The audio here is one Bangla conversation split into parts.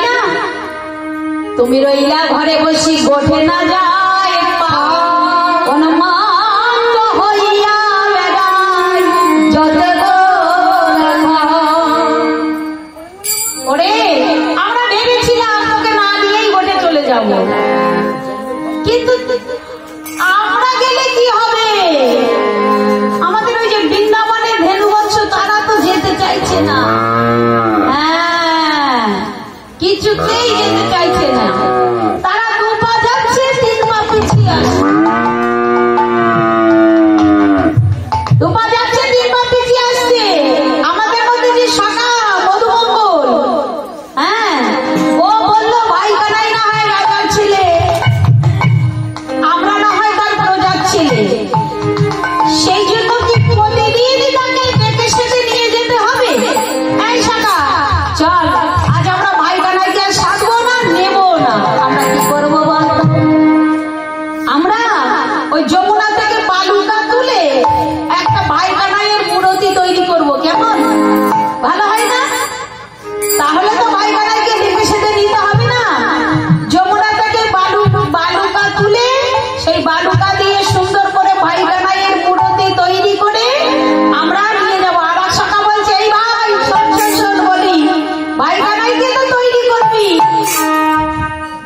না তুমি রইলা ঘরে বসি গোঠে না যায় অনুমান হইয়া বেড়ায় যত ওরে আমরা ভেবেছিলাম তোকে না দিয়েই গোঠে চলে যাব, কিন্তু আমরা গেলে কি হবে? আমাদের ওই যে বৃন্দাবনের ধেনুবৎস তারা তো যেতে চাইছে না। হ্যাঁ, কিছুতেই যেতে চাইছে না। তারা 2 পা যাচ্ছে 3 পা পিছিয়ে আসছে, 2 পা যাচ্ছে 3 পা পিছিয়ে আসছে। আমাদের মধ্যে যে শাখা মধুমঙ্গল, হ্যাঁ, ও বললো ভাই কানাই না হয় রাজার ছেলে, আমরা না হয় তার প্রজার ছেলে, সেই জন্য কি প্রতিদিন তাকে ডেকে সেটে নিয়ে যেতে হবে? এই শাখা চল, আজ আমরা ভাই কানাইকে আর সাধবো না, নেব না। আমরা কি করবো বলতো? আমরা ওই যমুনা থেকে বালুকা তুলে একটা ভাই কানাইয়ের মূর্তি তৈরি করব, কেমন? ভালো হয় না? তাহলে তো ভাই কানাইকে ডেকে সেটে নিতে হবে না। যমুনা থেকে বালুকা তুলে সেই বালুকা দিয়ে সুন্দর করে ভাই কানাইয়ের মূর্তি তৈরি করে আমরা নিয়ে যাবো। আর এক শাখা বলছে, এই ভাই শোন বলি, ভাই কানাইকে তো তৈরি করবি,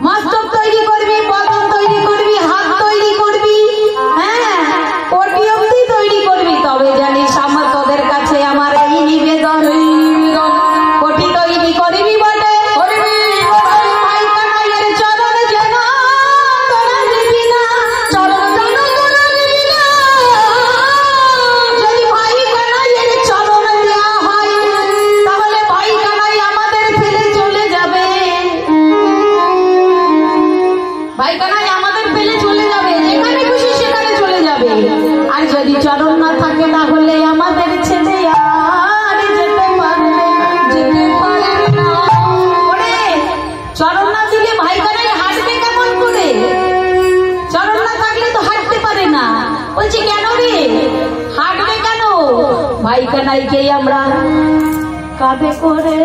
মস্তক তৈরি করবি, বদন তৈরি করবি, হাত তৈরি করবি, হ্যাঁ, কোটি অবধি তৈরি করবি, তবে জানিস আমার তোদের কাছে আমার এই নিবেদন, কোটি তৈরি করবি বটে, ভাই কানাইয়ের চরণ যেন তোরা দিবি না, চরণ যেন তোরা দিবি না। যদি ভাই কানাইয়ের চরণ দেওয়া হয় তাহলে ভাই কানাই আমাদের ফেলে চলে যাবে, ভাই কানাই আমাদের ফেলে চলে যাবে, যেখানে খুশি সেখানে চলে যাবে। আর যদি চরণ না থাকে তাহলে আমাদের ছেড়ে আর যেতে পারবে না। ওরে, চরণ না দিলে ভাই কানাই হাঁটবে কেমন করে? চরণ না থাকলে তো হাঁটতে পারে না। বলছি কেন রে, হাঁটবে কেন? ভাই কানাইকেই আমরা কাঁধে করে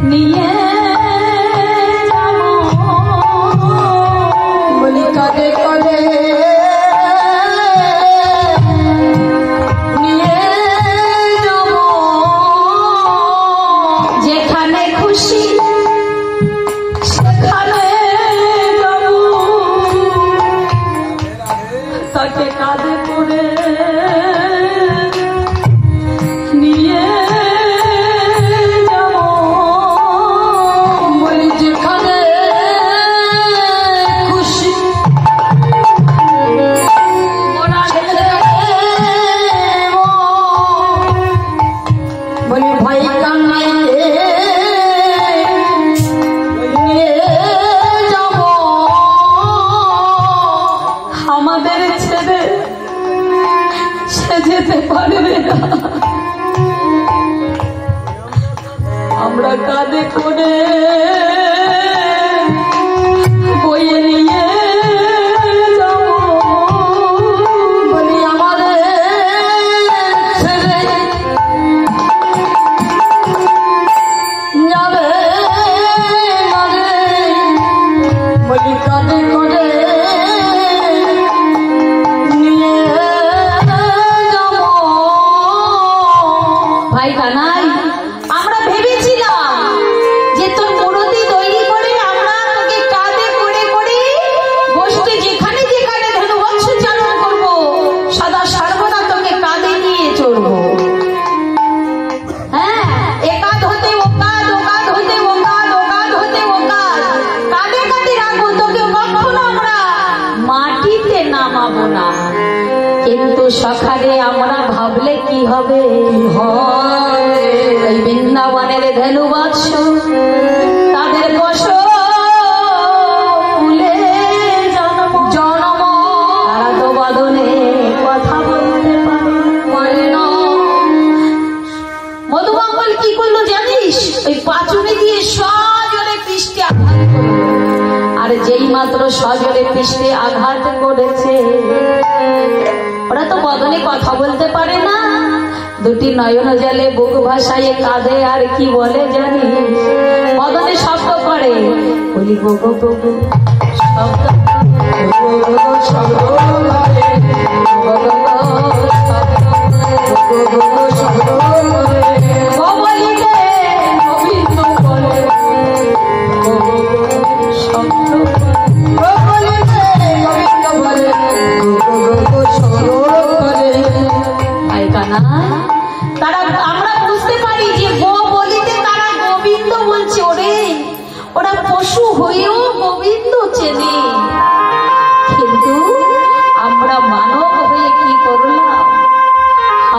নিয়ে যাবো, বলি কাঁধে করে নিয়ে যাবো, যেখানে খুশি সেখানে যাবো, তাকে কাঁধে করে নিয়ে যাবো, বলি যেখানে খুশি ওরা ছেড়ে দেবো, বলি ভাই কানাইকে নিয়ে যাবো, আমাদের ছেড়ে সে যেতে পারবে না। আমরা কাঁধে করে বয়ে নিয়ে যাবো, বলি আমাদের ছেড়ে যাবে না রে, বলি কাঁধে করে নিয়ে যাবো। ভাই কানাই, আমরা ভেবেছিলাম যে তোর মূর্তি তৈরি করে আমরা তোকে কাঁধে করে করে বসতে যেখানে যেখানে ধনুবৎস চালন করবো, সদা সর্বদা তোকে কাঁধে নিয়ে চড়বো। হ্যাঁ, একাধ হতে ওকাধ, ওকাধ হতে ওকাধ, ওকাধ হতে ওকাধ, কাঁধে কাঁধে রাখবো তোকে, কখনো আমরা মাটিতে নামাবো না। কিন্তু সকালে আমরা ভাবলে কি হবে? ওই বৃন্দাবনের ধেনুবৎস তাদের বস ফুলে জন্ম, তারা তো বদনে কথা বলতে পারে না। মধুমঙ্গল কি করলো জানিস? ওই পাঁচুনি দিয়ে সজোরে পৃষ্ঠে আঘাত করলো, আর যেই মাত্র সজোরে পৃষ্ঠে আঘাত করেছে, ওরা তো বদনে কথা বলতে পারে না, দুটি নয়ন জলে বুক ভাসায় কাঁদে আর কি বলে জানি, বদনে শব্দ করে বলি গো গো গো গো, শব্দ তারা আমরা বুঝতে পারি যে গো বলিতে তারা গোবিন্দ বলছে। ওরে ওরা পশু হয়েও গোবিন্দ চেনে, কিন্তু আমরা মানব হয়ে কি করলাম,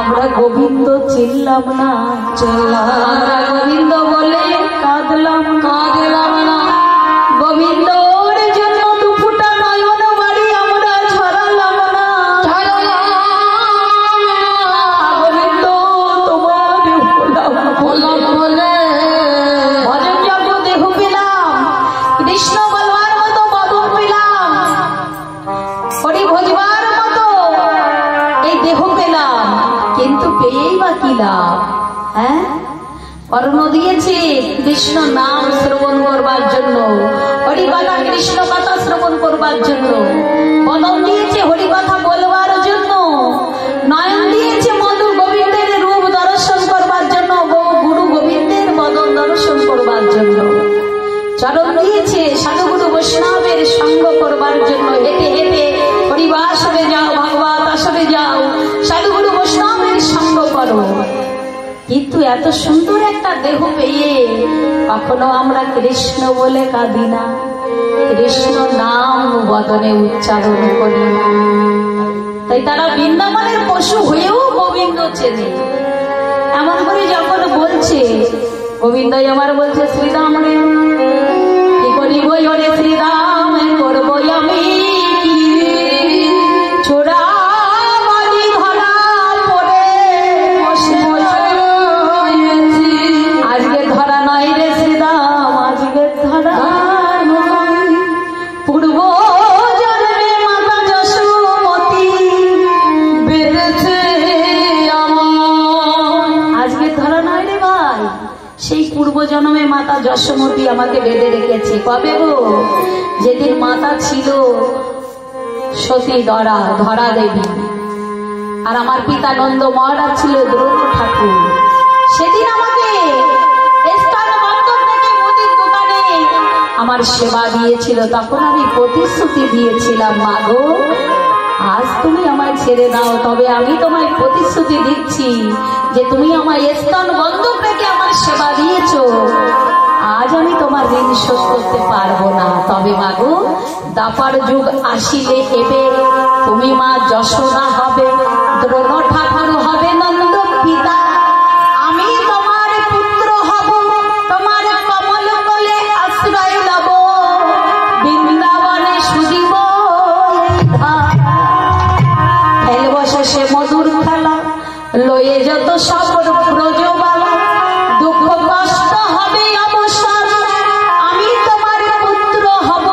আমরা গোবিন্দ চিনলাম না, আমরা গোবিন্দ বলে কাঁদলাম না, গোবিন্দর জন্য দুপুটা নয়ন বাড়ি আমরা ছড়ালাম না, গোবিন্দ তোমার বলে ভজন যজ্ঞ দেহ পেলাম, কৃষ্ণ বলবার মতো বদন পেলাম, হরি ভজবার মতো এই দেহ পেলাম, কিন্তু পেয়েই বা কি লাভ? হ্যাঁ, কর্ণ দিয়েছে কৃষ্ণ নাম শ্রবণ করবার জন্য, হরি কথা কৃষ্ণ কথা শ্রবণ করবার জন্য, বদন দিয়েছে হরি কথা বলবার জন্য, নয়ন দিয়েছে মধু গোবিন্দের রূপ দর্শন করবার জন্য, গুরু গোবিন্দের বদন দর্শন করবার জন্য, চরণ দিয়েছে সাধুগুরু বৈষ্ণবের সঙ্গ করবার জন্য, হেঁটে হেঁটে হরিবাসরে যাও, ভাগবত আসরে যাও, সাধুগুরু বৈষ্ণবের সঙ্গ করো। কিন্তু এত সুন্দর একটা দেহ পেয়ে কখনো আমরা কৃষ্ণ বলে কাঁদি না, কৃষ্ণ নাম বদনে উচ্চারণ করি না। তাই তারা বৃন্দাবনের পশু হয়েও গোবিন্দ চেনে। এমন করে যখন বলছে গোবিন্দ আমার বলছে শ্রীরাম রে কি করিব ওরে শ্রীরাম করবো আমি ছোড়া জন্মে মাতা যশোমতী আমাকে বেঁধে রেখেছে। কবে গো? যেদিন মাতা ছিল সতী ধরা দেবী, আর আমার পিতা নন্দ মহারাজ ছিল দ্রৌপ ঠাকুর। সেদিন আমাকে মুদির দোকানে আমার সেবা দিয়েছিল, তখন আমি প্রতিশ্রুতি দিয়েছিলাম, মা গো আজ তুমি আমায় ছেড়ে দাও, তবে আমি তোমায় প্রতিশ্রুতি দিচ্ছি যে তুমি আমায় স্তন বন্ধক রেখে আমার সেবা দিয়েছ, আজ আমি তোমার ঋণ শোধ করতে পারবো না। তবে মা গো দাপার যুগ আসিলে এবে তুমি মা যশোদা হবে, দ্রোণ ঠাকুর হবে নন্দ পিতা, আমি তোমার পুত্র হব, তোমার কমল বলে আশ্রয় লব, বৃন্দাবনে সুজিব খেলব শেষে মধুর খেলা, লয়ে যত সব ব্রজবালা, দুঃখ কষ্ট হবে অবসর, আমি তোমার পুত্র হব,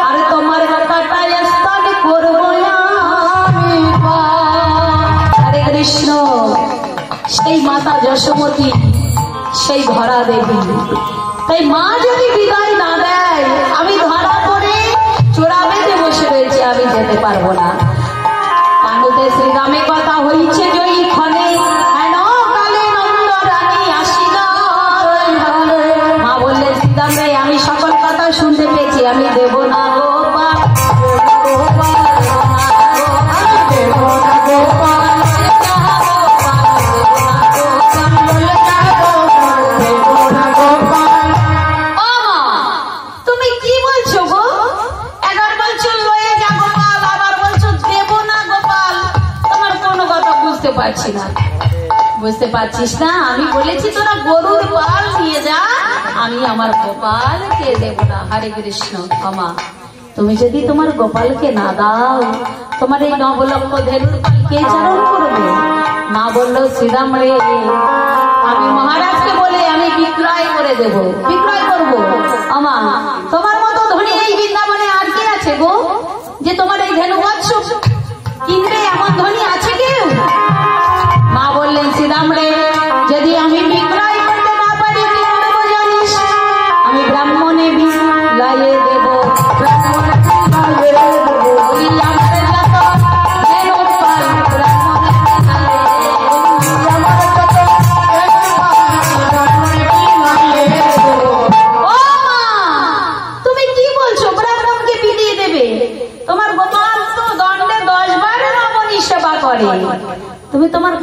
আর তোমার কাটায় স্থান করব আমি। হরে কৃষ্ণ। সেই মাতা যশোমতী, সেই ধরা দেবী। তাই মা যদি বিদায় না দেয়, আমি ধরা পড়ে চোরা বেঁধে বসে রয়েছে, আমি যেতে পারবো না। কানুতে শ্রীরামে কথা হইছে জয়ী ক্ষণে, মা বললেন শ্রীরাম রে আমি সকল কথা শুনতে পেয়েছি, আমি দেব না গোপাল, তুমি কি বলছো গো? একবার বলছো লয়ে যা গোপাল, আবার বলছো দেব না গোপাল, তোমার কোনো কথা বুঝতে পারছি না। বুঝতে পারছিস না? আমি বলেছি তোরা গরুর পাল নিয়ে যা, আমি আমার গোপালকে দেব না। হরে কৃষ্ণ। ক্ষমা, তুমি যদি তোমার গোপালকে না দাও, তোমার এই নবলক্ষ ধেনুর পাল কে চারণ করবে? মা বললো শ্রীরাম রে আমি মহারাজকে বলে আমি বিক্রয় করে দেব, বিক্রয় করবো। আমা তোমার মতো ধনী এই বৃন্দাবনে আর কে আছে গো, যে তোমার এই ধেনু বৎস কিনবে? এমন ধনী আছে কেউ? মা বললেন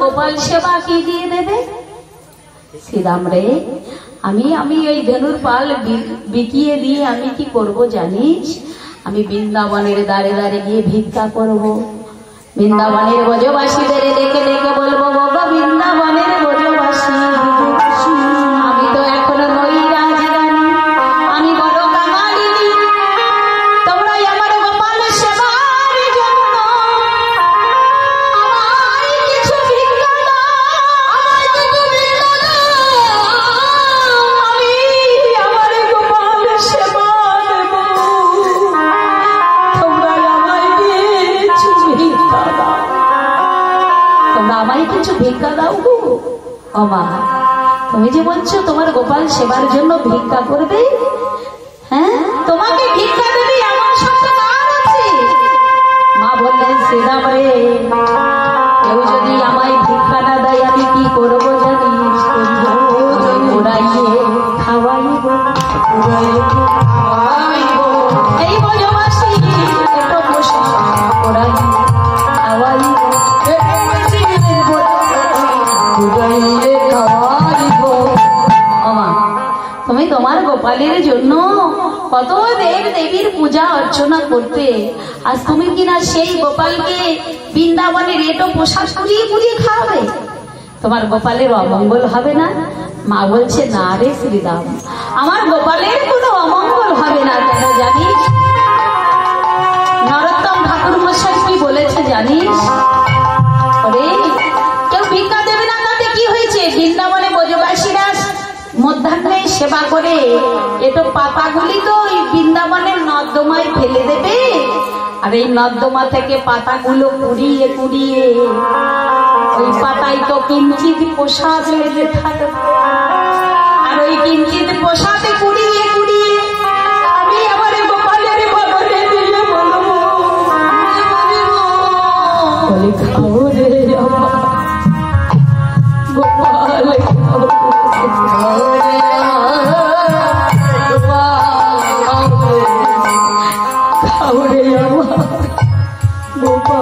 গোপাল সেবা কি দিয়ে দেবে? শ্রীরাম রে, আমি ওই ধনুর পাল বিকিয়ে দিয়ে আমি কি করব জানিস? আমি বৃন্দাবনের দ্বারে দ্বারে গিয়ে ভিক্ষা করব। বৃন্দাবনের ব্রজবাসীদের ডেকে ডেকে বলবো, বাবা বৃন্দাবনের ব্রজবাসী, আমি তো এখনো নই রাজরানী, আমি বড় কাঙালিনী, তোমরাই আমার গোপাল সেবার জন্য আমায় কিছু ভিক্ষা দাও, আমায় কিছু ভিক্ষা দাও, আমি আমার গোপাল সেবা দেব, তোমরা আমায় কিছু ভিক্ষা দাও, তোমরা আমায় কিছু ভিক্ষা দাও গো। ও মা, তুমি যে বলছো তোমার গোপাল সেবার জন্য ভিক্ষা করবে, হ্যাঁ তোমাকে ভিক্ষা দেবে এমন শব্দ কার আছে? মা বললেন, শ্রীরাম রে, কেউ যদি আমায় ভিক্ষা না দেয় আমি কি করবো জানিস? উড়াইয়ে খাওয়াইব, এই ব্রজবাসী একটু বসে উড়াইয়ে খাওয়াইব, তুমি তোমার গোপালের জন্য কত দেব দেবীর পূজা অর্চনা করতে, আজ তুমি কিনা সেই গোপালকে বৃন্দাবনের এটো পোশাক পুড়িয়ে পুড়িয়ে খাওয়াবে? তোমার গোপালের অমঙ্গল হবে না? মা বলছে, না রে শ্রীরাম, আমার গোপালের কোনো অমঙ্গল হবে না। কেন জানিস? নরোত্তম ঠাকুর মশাই কি বলেছে জানিস? কেউ ভিক্ষা দেবে না তাতে কি হয়েছে? বৃন্দাবনে ব্রজবাসীরা মধ্যাহ্নে সেবা করে এটো পাতাগুলি তো ওই বৃন্দাবনের নর্দমায় ফেলে দেবে, আর এই নর্দমা থেকে পাতাগুলো কুড়িয়ে কুড়িয়ে ওই পাতায় তো কিঞ্চিত প্রসাদ লেগে থাকে, আর ওই কিঞ্চিত প্রসাদে কুড়িয়ে কুড়িয়ে আমি আমার গোপালের বদলে দিয়ে বলবো, খাও রে গোপাল, গোপাল